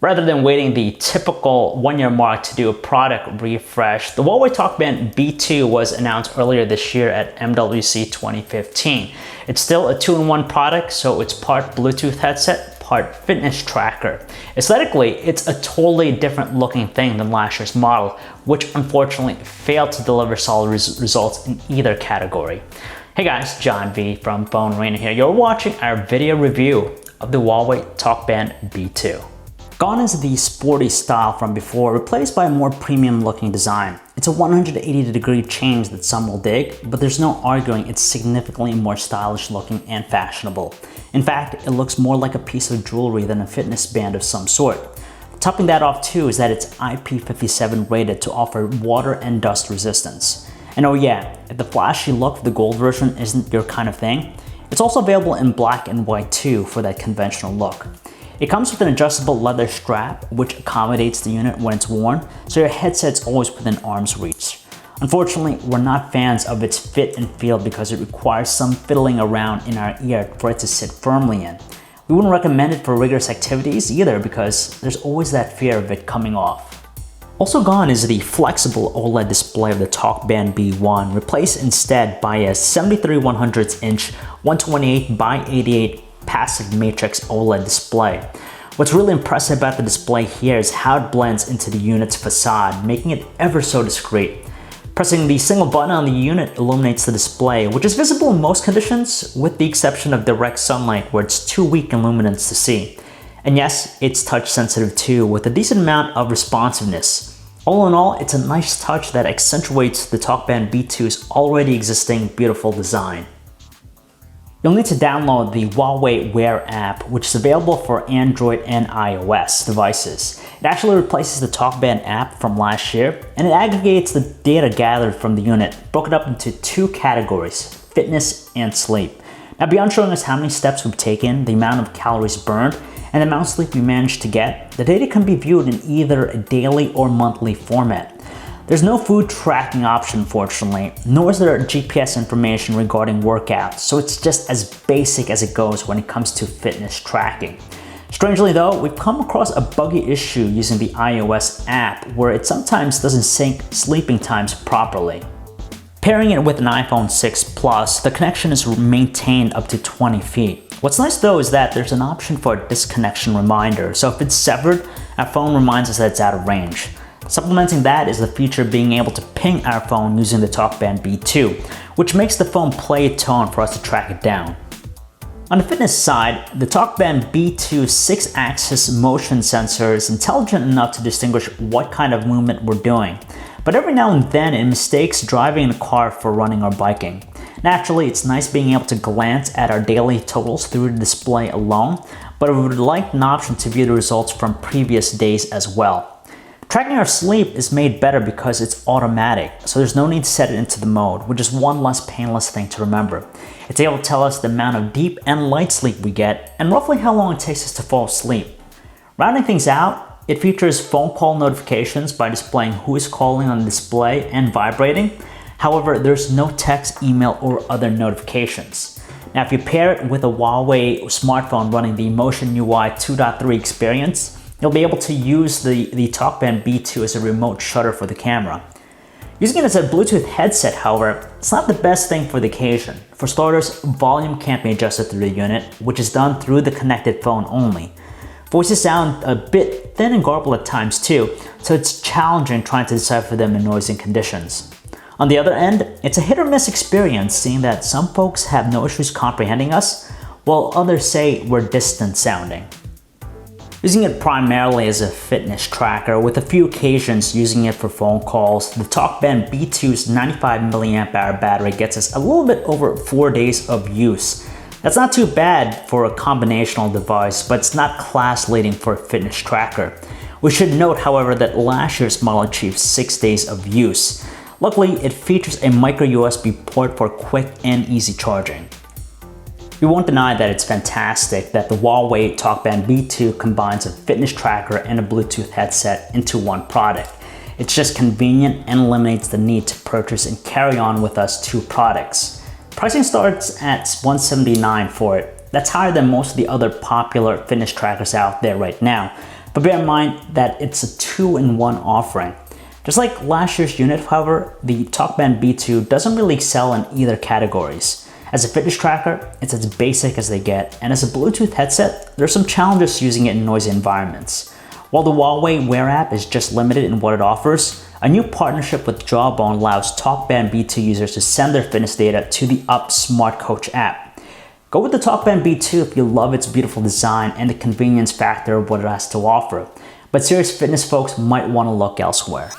Rather than waiting the typical one-year mark to do a product refresh, the Huawei TalkBand B2 was announced earlier this year at MWC 2015. It's still a two-in-one product, so it's part Bluetooth headset, part fitness tracker. Aesthetically, it's a totally different looking thing than last year's model, which unfortunately failed to deliver solid results in either category. Hey guys, John V from PhoneArena here. You're watching our video review of the Huawei TalkBand B2. Gone is the sporty style from before, replaced by a more premium looking design. It's a 180-degree change that some will dig, but there's no arguing it's significantly more stylish looking and fashionable. In fact, it looks more like a piece of jewelry than a fitness band of some sort. Topping that off too is that it's IP57 rated to offer water and dust resistance. And oh yeah, if the flashy look of the gold version isn't your kind of thing, it's also available in black and white too for that conventional look. It comes with an adjustable leather strap which accommodates the unit when it's worn, so your headset's always within arm's reach. Unfortunately, we're not fans of its fit and feel because it requires some fiddling around in our ear for it to sit firmly in. We wouldn't recommend it for rigorous activities either because there's always that fear of it coming off. Also gone is the flexible OLED display of the TalkBand B1, replaced instead by a 73/100-inch 128 by 88 passive matrix OLED display. What's really impressive about the display here is how it blends into the unit's facade, making it ever so discreet. Pressing the single button on the unit illuminates the display, which is visible in most conditions, with the exception of direct sunlight where it's too weak in luminance to see. And yes, it's touch sensitive too, with a decent amount of responsiveness. All in all, it's a nice touch that accentuates the TalkBand B2's already existing beautiful design. You'll need to download the Huawei Wear app, which is available for Android and iOS devices. It actually replaces the TalkBand app from last year, and it aggregates the data gathered from the unit, broken up into two categories, fitness and sleep. Now beyond showing us how many steps we've taken, the amount of calories burned, and the amount of sleep we managed to get, the data can be viewed in either a daily or monthly format. There's no food tracking option, fortunately, nor is there GPS information regarding workouts, so it's just as basic as it goes when it comes to fitness tracking. Strangely though, we've come across a buggy issue using the iOS app where it sometimes doesn't sync sleeping times properly. Pairing it with an iPhone 6 Plus, the connection is maintained up to 20 feet. What's nice though is that there's an option for a disconnection reminder, so if it's severed, our phone reminds us that it's out of range. Supplementing that is the feature of being able to ping our phone using the TalkBand B2, which makes the phone play a tone for us to track it down. On the fitness side, the TalkBand B2's 6-axis motion sensor is intelligent enough to distinguish what kind of movement we're doing, but every now and then it mistakes driving the car for running or biking. Naturally, it's nice being able to glance at our daily totals through the display alone, but we would like an option to view the results from previous days as well. Tracking our sleep is made better because it's automatic, so there's no need to set it into the mode, which is one less painless thing to remember. It's able to tell us the amount of deep and light sleep we get, and roughly how long it takes us to fall asleep. Rounding things out, it features phone call notifications by displaying who is calling on the display and vibrating. However, there's no text, email, or other notifications. Now, if you pair it with a Huawei smartphone running the Motion UI 2.3 experience, you'll be able to use the TalkBand B2 as a remote shutter for the camera. Using it as a Bluetooth headset, however, it's not the best thing for the occasion. For starters, volume can't be adjusted through the unit, which is done through the connected phone only. Voices sound a bit thin and garbled at times too, so it's challenging trying to decipher them in noisy conditions. On the other end, it's a hit or miss experience, seeing that some folks have no issues comprehending us, while others say we're distant sounding. Using it primarily as a fitness tracker, with a few occasions using it for phone calls, the TalkBand B2's 95 mAh battery gets us a little bit over 4 days of use. That's not too bad for a combinational device, but it's not class-leading for a fitness tracker. We should note, however, that last year's model achieved 6 days of use. Luckily, it features a micro USB port for quick and easy charging. We won't deny that it's fantastic that the Huawei TalkBand B2 combines a fitness tracker and a Bluetooth headset into one product. It's just convenient and eliminates the need to purchase and carry on with us two products. Pricing starts at $179 for it. That's higher than most of the other popular fitness trackers out there right now. But bear in mind that it's a 2-in-1 offering. Just like last year's unit, however, the TalkBand B2 doesn't really excel in either categories. As a fitness tracker, it's as basic as they get, and as a Bluetooth headset, there's some challenges using it in noisy environments. While the Huawei Wear app is just limited in what it offers, a new partnership with Jawbone allows TalkBand B2 users to send their fitness data to the Up Smart Coach app. Go with the TalkBand B2 if you love its beautiful design and the convenience factor of what it has to offer. But serious fitness folks might want to look elsewhere.